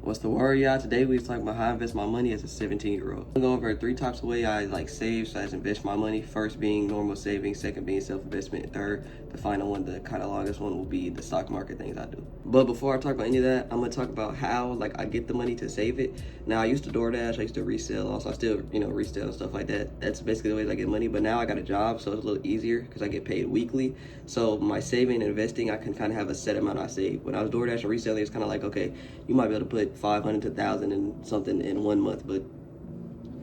What's the word, y'all? Today we talking about how I invest my money as a 17-year-old. I'm going over 3 types of way I save / invest my money. First being normal savings, second being self-investment, third, the final one, the kind of longest one, will be the stock market things I do. But before I talk about any of that, I'm gonna talk about how I get the money to save it. Now I used to DoorDash, I used to resell, also I still resell and stuff like that. That's basically the way I get money. But now I got a job, so it's a little easier because I get paid weekly. So my saving and investing, I can kind of have a set amount I save. When I was DoorDash and reselling, it's kind of like, okay, you might be able to put 500 to 1,000 and something in 1 month, but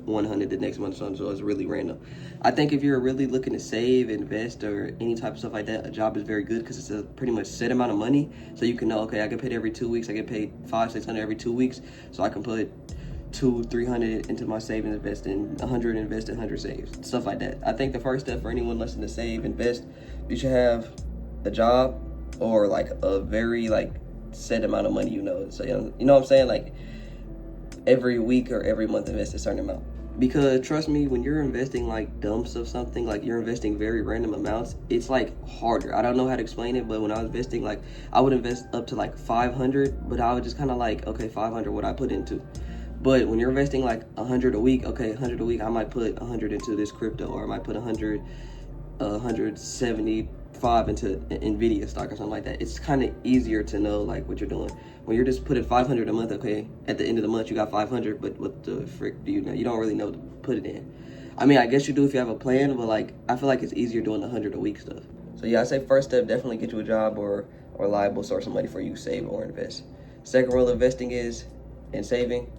100 the next month, so it's really random. I think if you're really looking to save, invest, or any type of stuff like that, a job is very good because it's a pretty much set amount of money. So you can know, okay, I get paid every 2 weeks. I get paid 500-600 every 2 weeks, so I can put 200-300 into my savings, invest in 100, invest in 100, saves, stuff like that. I think the first step for anyone listening to save, invest, you should have a job or a very set amount of money, so you know what I'm saying, every week or every month invest a certain amount. Because trust me, when you're investing dumps of something, you're investing very random amounts, it's harder. I don't know how to explain it, but when I was investing, I would invest up to 500, but I would just kind of okay, 500 what I put into. But when you're investing 100 a week, okay, 100 a week, I might put 100 into this crypto, or I might put 175 into Nvidia stock or something like that. It's kind of easier to know what you're doing. When you're just putting 500 a month, okay, at the end of the month you got 500, but what the frick do you know? You don't really know to put it in. I mean, I guess you do if you have a plan, but I feel it's easier doing the 100 a week stuff. So yeah, I say first step, definitely get you a job or reliable source of money for you save or invest. Second rule of investing is, and saving,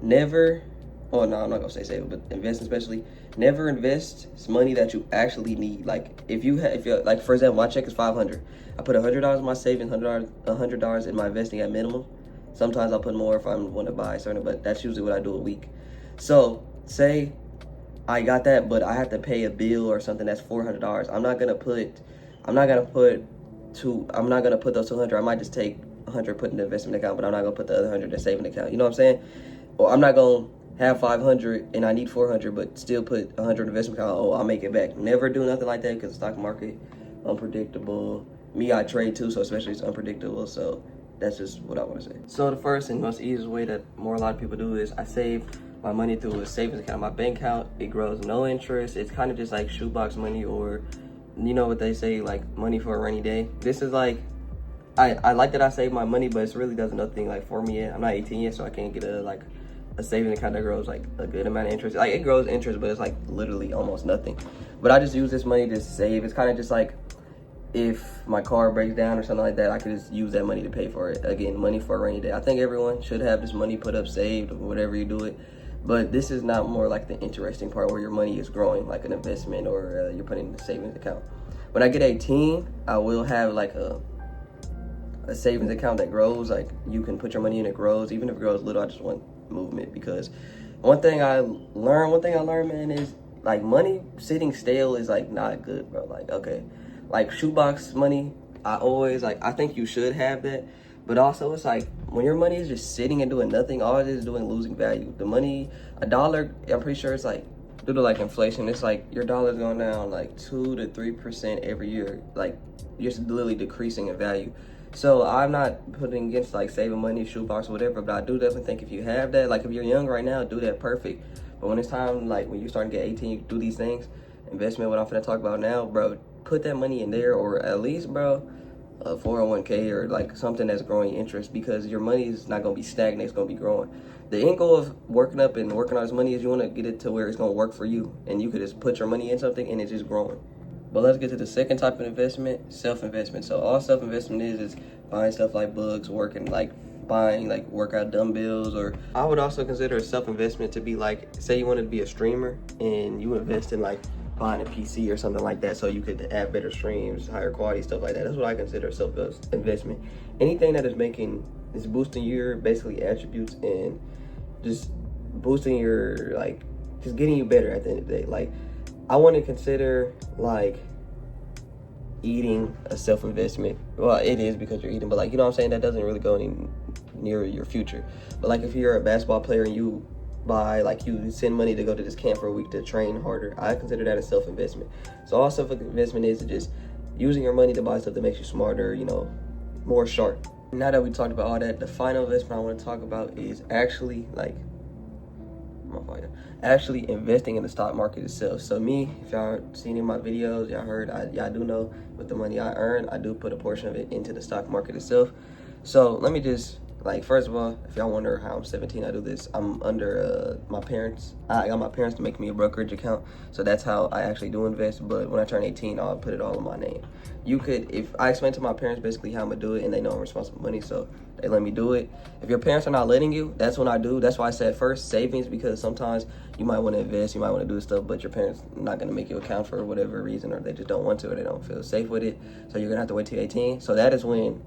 never, oh no, I'm not gonna say saving, but investing especially, never invest money that you actually need. If you're for example, my check is 500. I put $100 in my savings, $100 in my investing at minimum. Sometimes I'll put more if I want to buy certain, but that's usually what I do a week. So say I got that, but I have to pay a bill or something that's $400. I'm not gonna put those 200. I might just take 100, put in the investment account, but I'm not gonna put the other 100 in the saving account. You know what I'm saying? Or I'm not gonna have 500 and I need 400, but still put 100 in investment account. Oh, I'll make it back. Never do nothing like that because the stock market unpredictable. Me, I trade too, so especially it's unpredictable. So that's just what I want to say. So the first and most easiest way that a lot of people do is I save my money through a savings account. My bank account, it grows no interest. It's kind of just like shoebox money, or you know what they say, money for a rainy day. This is I like that I save my money, but it really does nothing for me yet. I'm not 18 yet, so I can't get a savings account that grows a good amount of interest. It grows interest, but it's literally almost nothing. But I just use this money to save. It's kind of just if my car breaks down or something like that, I could just use that money to pay for it. Again, money for a rainy day. I think everyone should have this money put up, saved, or whatever you do it. But this is not more the interesting part where your money is growing, like an investment, or you're putting in a savings account. When I get 18, I will have a savings account that grows. You can put your money in, it grows. Even if it grows little, I just want movement. Because one thing I learned, man, is money sitting stale is not good, bro. Okay, shoebox money, I think you should have that. But also it's when your money is just sitting and doing nothing, all it is doing losing value. The money, a dollar, I'm pretty sure it's due to inflation, it's your dollar's going down 2 to 3% every year. You're literally decreasing in value. So I'm not putting against saving money, shoebox, whatever, but I do definitely think if you have that, if you're young right now, do that, perfect. But when it's time, when you start to get 18, you do these things, investment, what I'm finna talk about now, bro, put that money in there, or at least, bro, a 401k or something that's growing interest, because your money is not gonna be stagnant, it's gonna be growing. The end goal of working up and working on this money is you wanna get it to where it's gonna work for you, and you could just put your money in something and it's just growing. But let's get to the second type of investment, self-investment. So all self-investment is buying stuff like books, working buying workout dumbbells, or I would also consider a self-investment to be say you wanted to be a streamer and you invest in buying a PC or something like that so you could have better streams, higher quality, stuff like that. That's what I consider self-investment. Anything that is boosting your basically attributes and just boosting your just getting you better at the end of the day. I want to consider eating a self-investment. Well, it is because you're eating, but you know what I'm saying, that doesn't really go any near your future. But if you're a basketball player and you buy you send money to go to this camp for a week to train harder, I consider that a self-investment. So all self-investment is just using your money to buy stuff that makes you smarter, more sharp. Now that we talked about all that, the final investment I want to talk about is actually actually investing in the stock market itself. So me, if y'all seen in my videos, y'all heard, y'all do know with the money I earn, I do put a portion of it into the stock market itself. So let me just, first of all, if y'all wonder how I'm 17, I do this. I'm under my parents. I got my parents to make me a brokerage account. So that's how I actually do invest. But when I turn 18, I'll put it all in my name. You could, if I explain to my parents basically how I'm gonna do it, and they know I'm responsible for money, so they let me do it. If your parents are not letting you, that's when I do. That's why I said first savings, because sometimes you might want to invest, you might want to do stuff, but your parents are not gonna make you account for whatever reason, or they just don't want to, or they don't feel safe with it. So you're gonna have to wait till 18. So that is when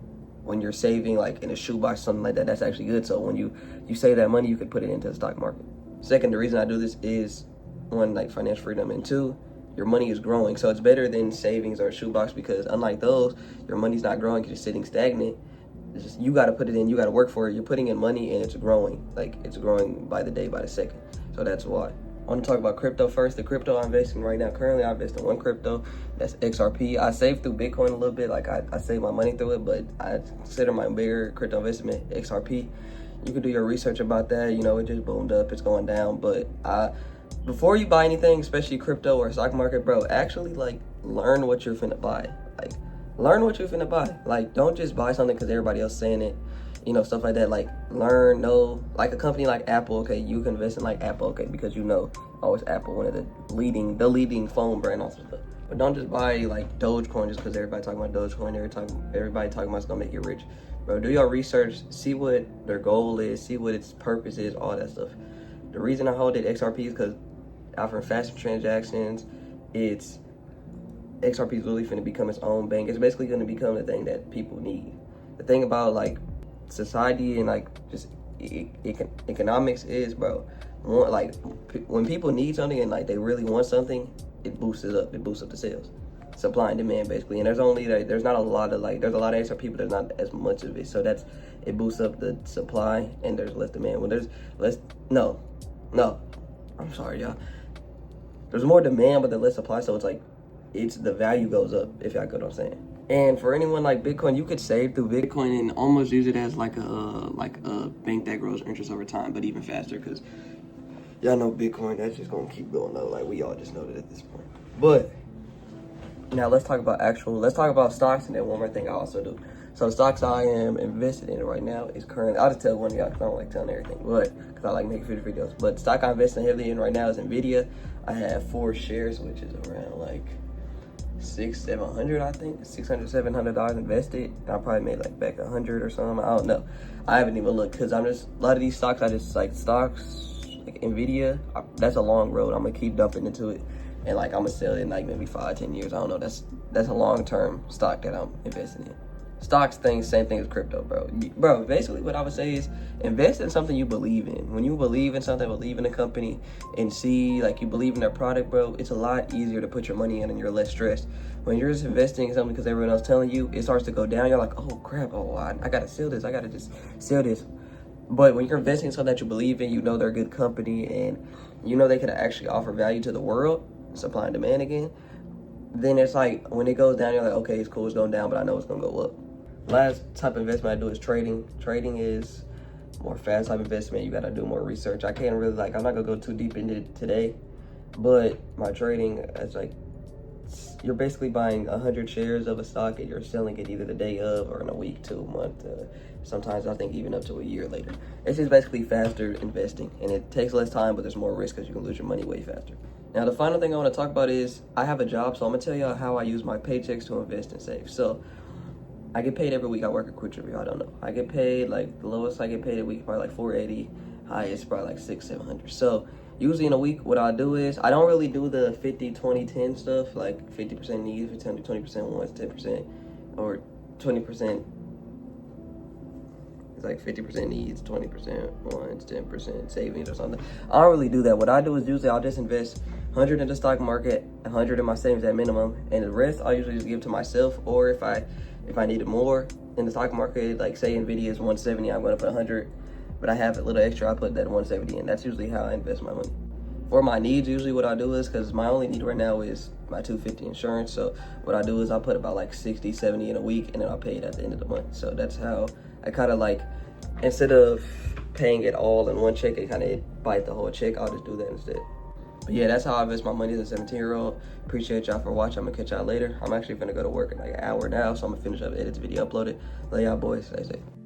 you're saving like in a shoebox, something like that, that's actually good. So when you save that money, you could put it into the stock market. Second, the reason I do this is, one, like financial freedom, and two, your money is growing. So it's better than savings or a shoebox, because unlike those, your money's not growing because you're sitting stagnant. It's just, you got to put it in, you got to work for it. You're putting in money and it's growing. Like, it's growing by the day, by the second. So that's why. I want to talk about crypto first. The crypto I'm investing right now, currently I invest in one crypto, that's XRP. I saved through Bitcoin a little bit, like I saved my money through it, but I consider my bigger crypto investment XRP. You can do your research about that. You know, it just boomed up, it's going down. But before you buy anything, especially crypto or stock market, bro, actually like learn what you're finna buy. Like, learn what you're finna buy. Like, don't just buy something because everybody else saying it. You know, stuff like that. Like, learn, know, like a company like Apple, okay, you can invest in like Apple, okay, because you know, oh, it's Apple, one of the leading phone brand, also stuff. But don't just buy like Dogecoin just because everybody talking about Dogecoin, everybody talking about it's gonna make you rich. Bro, do your research, see what their goal is, see what its purpose is, all that stuff. The reason I hold it XRP is because offering faster transactions, XRP is really finna become its own bank. It's basically gonna become the thing that people need. The thing about like society and like just economics is, bro, like when people need something and like they really want something, it boosts it up. It boosts up the sales, supply and demand basically. And there's not a lot of there's a lot of XRP, but there's not as much of it. So it boosts up the supply and there's less demand. When there's less, no, I'm sorry, y'all. There's more demand, but there's less supply. So it's the value goes up, if y'all get what I'm saying. And for anyone like Bitcoin, you could save through Bitcoin and almost use it as like a bank that grows interest over time, but even faster, because y'all know Bitcoin, that's just gonna keep going up. Like, we all just know that at this point. But now let's talk about stocks, and then one more thing I also do. So stocks I am invested in right now is currently, I'll just tell one of y'all because I don't like telling everything, but because I like making videos. But stock I'm investing heavily in right now is Nvidia. I have 4 shares, which is around like $600-700, I think. $600-700 invested. I probably made like back 100 or something. I don't know. I haven't even looked, because I'm just, a lot of these stocks, I just like stocks like Nvidia. That's a long road. I'm gonna keep dumping into it, and like I'm gonna sell it in like maybe 5-10 years. I don't know. That's a long-term stock that I'm investing in. Stocks, same thing as crypto, bro. Bro, basically what I would say is invest in something you believe in. When you believe in something, believe in a company, and see, like, you believe in their product, bro, it's a lot easier to put your money in and you're less stressed. When you're just investing in something because everyone else telling you, it starts to go down. You're like, oh, crap, I gotta sell this. I gotta just sell this. But when you're investing in something that you believe in, you know they're a good company, and you know they can actually offer value to the world, supply and demand again, then it's like, when it goes down, you're like, okay, it's cool, it's going down, but I know it's gonna go up. Last type of investment I do is trading. Trading is more fast type investment. You gotta do more research. I can't really, I'm not gonna go too deep into it today, but my trading is like, you're basically buying 100 shares of a stock and you're selling it either the day of or in a week to a month. Sometimes I think even up to a year later. It's just basically faster investing, and it takes less time, but there's more risk because you can lose your money way faster. Now, the final thing I want to talk about is I have a job, so I'm gonna tell y'all how I use my paychecks to invest and save. So I get paid every week. I work at Quick Trip, I don't know. I get paid, like, the lowest I get paid a week, probably like $480. Highest, probably like $600-700. So usually in a week, what I do is, I don't really do the 50-20-10 stuff, like 50% needs, 20% wants, 10%, or 20%. It's like 50% needs, 20% wants, 10% savings or something. I don't really do that. What I do is usually I'll just invest 100 in the stock market, 100 in my savings at minimum, and the rest I usually just give to myself. Or if I needed more in the stock market, like say Nvidia is 170, I'm gonna put 100, but I have a little extra, I put that 170 in. That's usually how I invest my money. For my needs, usually what I do is, because my only need right now is my $250 insurance, so what I do is I put about like 60-70 in a week, and then I'll pay it at the end of the month. So that's how I kind of like, instead of paying it all in one check, I kind of bite the whole check. I'll just do that instead. But yeah, that's how I invest my money as a 17-year-old. Appreciate y'all for watching. I'm gonna catch y'all later. I'm actually gonna go to work in like an hour now, so I'm gonna finish up, edit the video, upload it. Love y'all boys. Stay safe.